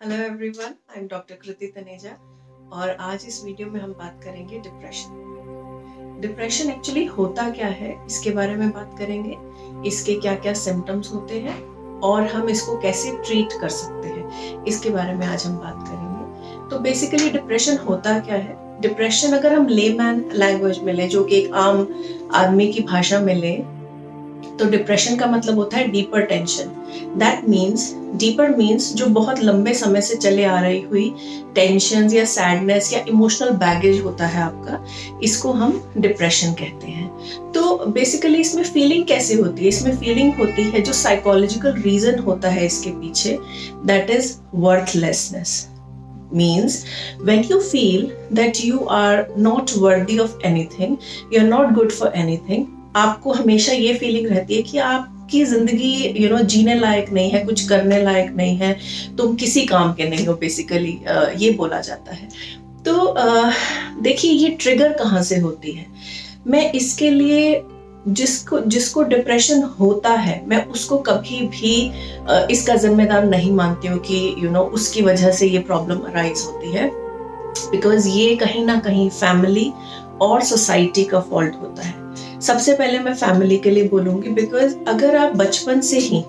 Hello everyone, I am doctor Kriti Taneja और आज इस वीडियो में हम बात करेंगे डिप्रेशन। डिप्रेशन एक्चुअली होता क्या है, इसके बारे में बात करेंगे। इसके क्या क्या सिम्टम्स होते हैं और हम इसको कैसे ट्रीट कर सकते हैं, इसके बारे में आज हम बात करेंगे। तो बेसिकली डिप्रेशन होता क्या है? डिप्रेशन अगर हम लेमैन लैंग्वेज में लें, जो कि एक आम आदमी की भाषा में लें, तो डिप्रेशन का मतलब होता है deeper tension. That means, deeper means जो बहुत लंबे समय से चले आ रही हुई टेंशन या सैडनेस या इमोशनल बैगेज होता है आपका, इसको हम डिप्रेशन कहते हैं। तो बेसिकली इसमें फीलिंग कैसे होती है? इसमें फीलिंग होती है, जो साइकोलॉजिकल रीजन होता है इसके पीछे, that is worthlessness. Means when you feel that you are not worthy of anything, you are not good for anything, आपको हमेशा ये फीलिंग रहती है कि आपकी जिंदगी जीने लायक नहीं है, कुछ करने लायक नहीं है, तुम किसी काम के नहीं हो, बेसिकली ये बोला जाता है। तो देखिए ये ट्रिगर कहाँ से होती है। मैं इसके लिए जिसको जिसको डिप्रेशन होता है, मैं उसको कभी भी इसका जिम्मेदार नहीं मानती हूँ कि उसकी वजह से ये प्रॉब्लम अराइज होती है, बिकॉज ये कहीं ना कहीं फैमिली और सोसाइटी का फॉल्ट होता है। सबसे पहले मैं फैमिली के लिए बोलूंगी, बिकॉज अगर आप बचपन से ही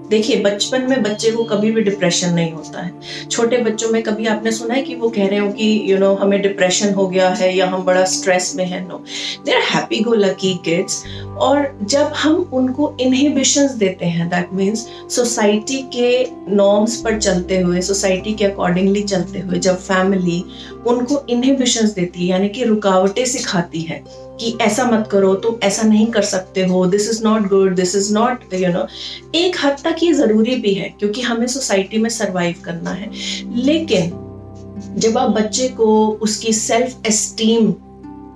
देखिए, बचपन में बच्चे को कभी भी डिप्रेशन नहीं होता है। छोटे बच्चों में कभी आपने सुना है कि वो कह रहे हो कि हमें डिप्रेशन हो गया है या हम बड़ा स्ट्रेस में है? No, they are happy go lucky kids. और जब हम उनको इनहिबिशंस देते हैं, दैट मीन्स सोसाइटी के नॉर्म्स पर चलते हुए, सोसाइटी के अकॉर्डिंगली चलते हुए, जब फैमिली उनको इनहिबिशंस देती है, यानी कि रुकावटें सिखाती है कि ऐसा मत करो, तुम ऐसा नहीं कर सकते हो, this is not good, this is not एक हद तक ये जरूरी भी है, क्योंकि हमें सोसाइटी में सरवाइव करना है। लेकिन जब आप बच्चे को उसकी सेल्फ एस्टीम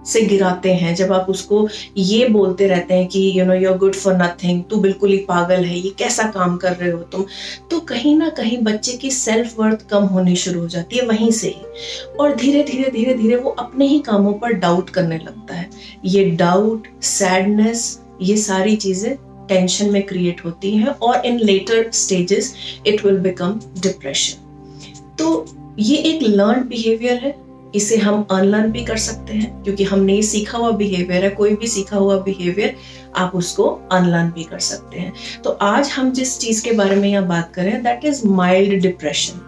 से गिराते हैं, जब आप उसको ये बोलते रहते हैं कि you are good for nothing, तू बिल्कुल ही पागल है, ये कैसा काम कर रहे हो तुम, तो कहीं ना कहीं बच्चे की सेल्फ वर्थ कम होनी शुरू हो जाती है वहीं से ही। और धीरे धीरे धीरे धीरे वो अपने ही कामों पर डाउट करने लगता है। ये डाउट, सैडनेस, ये सारी चीजें टेंशन में क्रिएट होती हैं और in later stages it will become depression. तो ये एक लर्न बिहेवियर है, इसे हम अनलर्न भी कर सकते हैं, क्योंकि हमने ये सीखा हुआ बिहेवियर है। कोई भी सीखा हुआ बिहेवियर आप उसको अनलर्न भी कर सकते हैं। तो आज हम जिस चीज के बारे में यहाँ बात करें, दैट इज माइल्ड डिप्रेशन।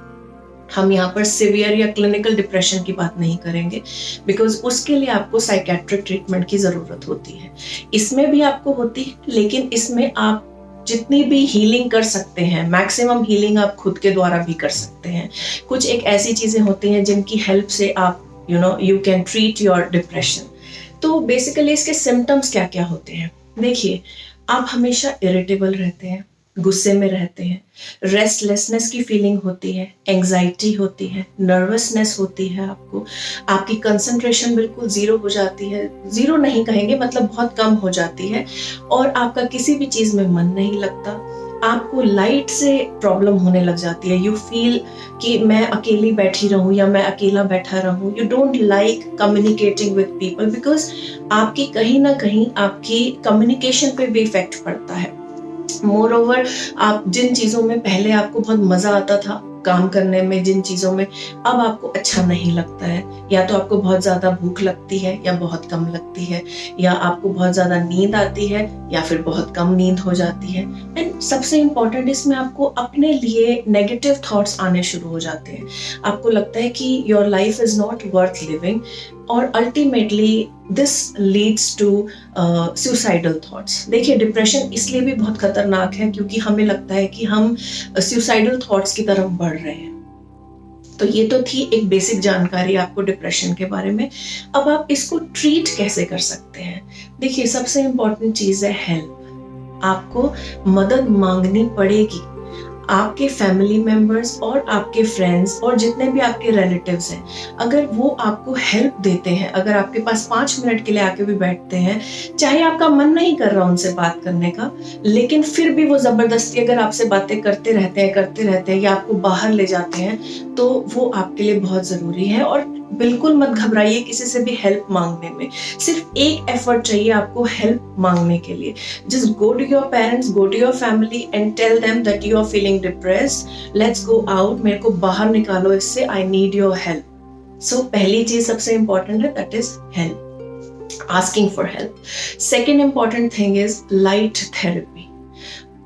हम यहाँ पर सिवियर या क्लिनिकल डिप्रेशन की बात नहीं करेंगे, बिकॉज उसके लिए आपको साइकेट्रिक ट्रीटमेंट की जरूरत होती है। इसमें भी आपको होती है, लेकिन इसमें आप जितनी भी हीलिंग कर सकते हैं, मैक्सिमम हीलिंग आप खुद के द्वारा भी कर सकते हैं। कुछ एक ऐसी चीजें होती हैं जिनकी हेल्प से आप you can treat your depression. तो बेसिकली इसके सिम्टम्स क्या क्या होते हैं? देखिए, आप हमेशा इरिटेबल रहते हैं, गुस्से में रहते हैं, रेस्टलेसनेस की फीलिंग होती है, एंजाइटी होती है, नर्वसनेस होती है, आपकी कंसंट्रेशन बिल्कुल जीरो हो जाती है, जीरो नहीं कहेंगे, मतलब बहुत कम हो जाती है, और आपका किसी भी चीज में मन नहीं लगता। आपको लाइट से प्रॉब्लम होने लग जाती है। यू फील कि मैं अकेली बैठी रहूं या मैं अकेला बैठा रहूं। You don't like communicating with people, because आपकी कहीं ना कहीं आपकी कम्युनिकेशन पे भी इफेक्ट पड़ता है। मोर ओवर, आप जिन चीजों में पहले आपको बहुत मजा आता था काम करने में, जिन चीजों में अब आपको अच्छा नहीं लगता है, या तो आपको बहुत ज्यादा भूख लगती है या बहुत कम लगती है, या आपको बहुत ज्यादा नींद आती है या फिर बहुत कम नींद हो जाती है। एंड सबसे इंपॉर्टेंट, इसमें आपको अपने लिए नेगेटिव थॉट्स आने शुरू हो जाते हैं। आपको लगता है कि your life is not worth living, और ultimately this leads to suicidal thoughts. देखिए, डिप्रेशन इसलिए भी बहुत खतरनाक है क्योंकि हमें लगता है कि हम सुसाइडल थॉट्स की तरफ बढ़ रहे हैं। तो ये तो थी एक बेसिक जानकारी आपको डिप्रेशन के बारे में। अब आप इसको ट्रीट कैसे कर सकते हैं? देखिए, सबसे इंपॉर्टेंट चीज है हेल्प। आपको मदद मांगनी पड़ेगी। आपके फैमिली मेंबर्स और आपके फ्रेंड्स और जितने भी आपके रिलेटिव्स हैं, अगर वो आपको हेल्प देते हैं, अगर आपके पास 5 मिनट के लिए आके भी बैठते हैं, चाहे आपका मन नहीं कर रहा उनसे बात करने का, लेकिन फिर भी वो जबरदस्ती अगर आपसे बातें करते रहते हैं या आपको बाहर ले जाते हैं, तो वो आपके लिए बहुत जरूरी है। और बिल्कुल मत घबराइए किसी से भी हेल्प मांगने में। सिर्फ एक एफर्ट चाहिए आपको हेल्प मांगने के लिए। Just go to your parents, go to your family and tell them that you are feeling depressed, let's go out, मेरे को बाहर निकालो इससे, I need your help. So पहली चीज सबसे इंपॉर्टेंट है, that is help, asking for help. Second important thing is light therapy.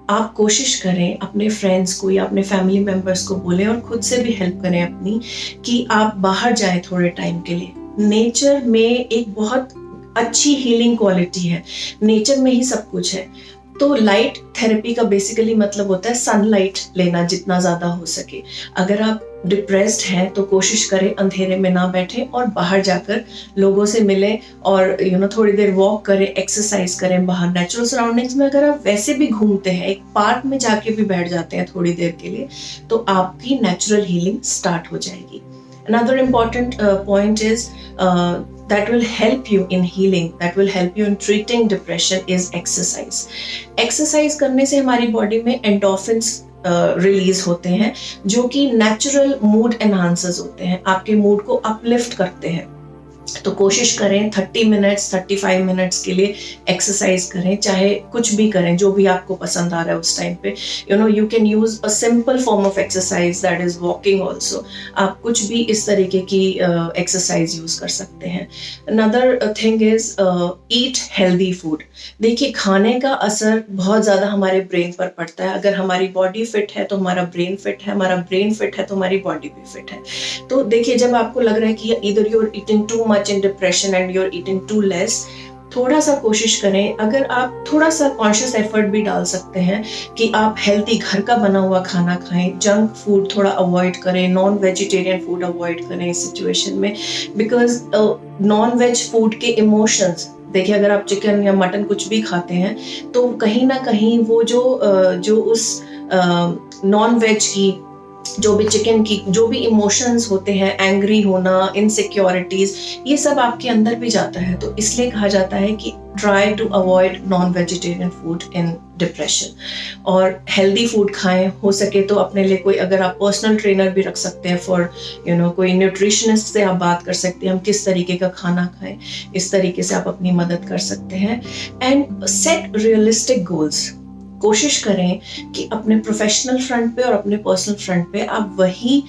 आप कोशिश करें अपने फ्रेंड्स को या अपने फैमिली मेंबर्स को बोलें और खुद से भी हेल्प करें अपनी, कि आप बाहर जाएं थोड़े टाइम के लिए। नेचर में एक बहुत अच्छी हीलिंग क्वालिटी है, नेचर में ही सब कुछ है। तो लाइट थेरेपी का बेसिकली मतलब होता है सनलाइट लेना जितना ज्यादा हो सके। अगर आप डिप्रेस्ड हैं तो कोशिश करें अंधेरे में ना बैठें और बाहर जाकर लोगों से मिलें और थोड़ी देर वॉक करें, एक्सरसाइज करें बाहर नेचुरल सराउंडिंग्स में। अगर आप वैसे भी घूमते हैं, एक पार्क में जाके भी बैठ जाते हैं थोड़ी देर के लिए, तो आपकी नेचुरल हीलिंग स्टार्ट हो जाएगी। Another important point is that will help you in healing, that will help you in treating depression is exercise. Exercise करने से हमारी बॉडी में endorphins रिलीज होते हैं, जो कि नेचुरल मूड एनहांसर्स होते हैं, आपके मूड को अपलिफ्ट करते हैं। तो कोशिश करें 30 मिनट्स 35 मिनट्स के लिए एक्सरसाइज करें, चाहे कुछ भी करें जो भी आपको पसंद आ रहा है उस टाइम पे। You can use a simple form of exercise, that is walking also. आप कुछ भी इस तरीके की एक्सरसाइज यूज कर सकते हैं। Another thing is eat healthy food. देखिए, खाने का असर बहुत ज़्यादा हमारे ब्रेन पर पड़ता है। अगर हमारी बॉडी फिट है तो हमारा ब्रेन फिट है, हमारा ब्रेन फिट है तो हमारी बॉडी भी फिट है। तो देखिए, जब आपको लग रहा है कि इधर you are eating too much in depression and you're eating too less, थोड़ा सा कोशिश करें, अगर आप थोड़ा सा कॉन्शियस एफर्ट भी डाल सकते हैं कि आप हेल्दी घर का बना हुआ खाना खाएं, जंक फूड थोड़ा अवॉइड करें, नॉन वेजिटेरियन फूड अवॉइड करें इस सिचुएशन में। बिकॉज नॉन वेज फूड के इमोशंस, देखिए अगर आप चिकन या मटन कुछ भी खाते हैं तो कहीं ना कहीं वो जो उस नॉन वेज की, जो भी चिकन की जो भी इमोशंस होते हैं, एंग्री होना, इनसिक्योरिटीज, ये सब आपके अंदर भी जाता है। तो इसलिए कहा जाता है कि try to avoid non vegetarian food in depression. और हेल्दी फूड खाएं, हो सके तो अपने लिए कोई, अगर आप पर्सनल ट्रेनर भी रख सकते हैं फॉर कोई न्यूट्रिशनिस्ट से आप बात कर सकते हैं, हम किस तरीके का खाना खाएं, इस तरीके से आप अपनी मदद कर सकते हैं। And set realistic goals. कोशिश करें कि अपने प्रोफेशनल फ्रंट पे और अपने पर्सनल फ्रंट पे आप वही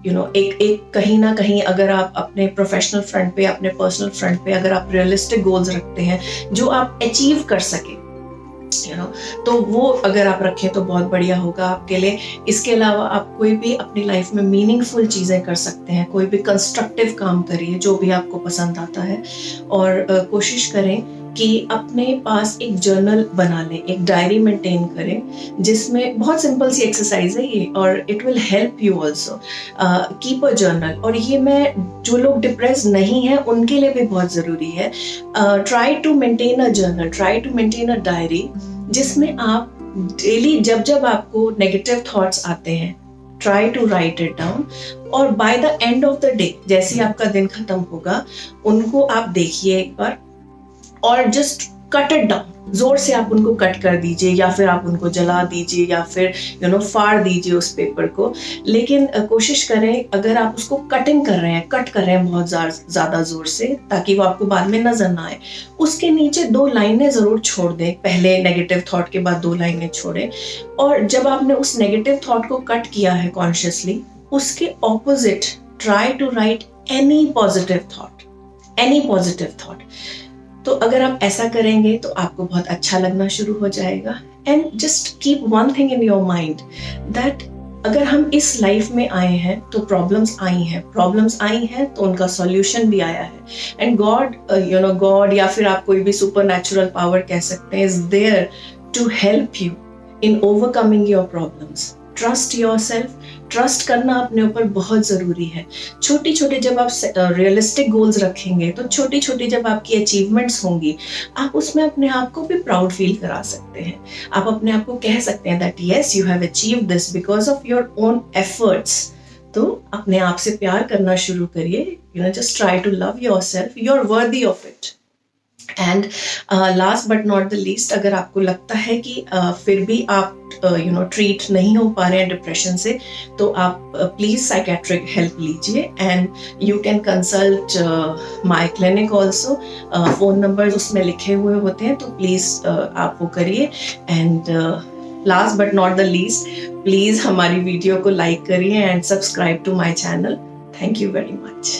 एक कहीं ना कहीं, अगर आप अपने प्रोफेशनल फ्रंट पे, अपने पर्सनल फ्रंट पे अगर आप रियलिस्टिक गोल्स रखते हैं जो आप अचीव कर सके, तो वो अगर आप रखें तो बहुत बढ़िया होगा आपके लिए। इसके अलावा आप कोई भी अपनी लाइफ में मीनिंगफुल चीज़ें कर सकते हैं, कोई भी कंस्ट्रक्टिव काम करिए जो भी आपको पसंद आता है। और कोशिश करें कि अपने पास एक जर्नल बना लें, एक डायरी मेंटेन करें, जिसमें बहुत सिंपल सी एक्सरसाइज है ये, और it will help you also. Keep a journal. और ये मैं जो लोग डिप्रेस नहीं है उनके लिए भी बहुत ज़रूरी है। Try to maintain a journal, try to maintain a diary, जिसमें आप डेली जब आपको नेगेटिव थॉट्स आते हैं, try to write it down. और by the end of the day, जैसे ही आपका दिन खत्म होगा, उनको आप देखिए एक बार और जस्ट कट इट डाउन। जोर से आप उनको कट कर दीजिए, या फिर आप उनको जला दीजिए, या फिर फाड़ दीजिए उस पेपर को। लेकिन कोशिश करें, अगर आप उसको कटिंग कर रहे हैं, कट कर रहे हैं बहुत ज़्यादा ज़ोर से, ताकि वो आपको बाद में नजर ना आए, उसके नीचे 2 लाइनें ज़रूर छोड़ दें। पहले नेगेटिव थॉट के बाद 2 लाइनें छोड़ें। और जब आपने उस नेगेटिव थॉट को कट किया है कॉन्शियसली, उसके opposite try to write any positive thought. तो अगर आप ऐसा करेंगे तो आपको बहुत अच्छा लगना शुरू हो जाएगा। And just keep one thing in your mind, that अगर हम इस लाइफ में आए हैं तो प्रॉब्लम्स आई हैं तो उनका सॉल्यूशन भी आया है। एंड गॉड या फिर आप कोई भी सुपर नेचुरल पावर कह सकते हैं, is there to help you in overcoming your problems. Trust yourself, trust करना अपने ऊपर बहुत ज़रूरी है। छोटी छोटी जब आप रियलिस्टिक गोल्स रखेंगे, तो छोटी छोटी जब आपकी अचीवमेंट्स होंगी, आप उसमें अपने आप को भी प्राउड फील करा सकते हैं। आप अपने आप को कह सकते हैं that yes you have achieved this because of your own efforts. तो अपने आप से प्यार करना शुरू करिए। Just try to love yourself, you are worthy of it. And last but not the least, अगर आपको लगता है कि फिर भी आप ट्रीट नहीं हो पा रहे हैं डिप्रेशन से, तो आप प्लीज साइकेट्रिक हेल्प लीजिए and you can consult my clinic also. Phone number उसमें लिखे हुए होते हैं, तो प्लीज़ आप वो करिए। And last but not the least, please हमारी वीडियो को लाइक करिए and subscribe to my channel. Thank you very much.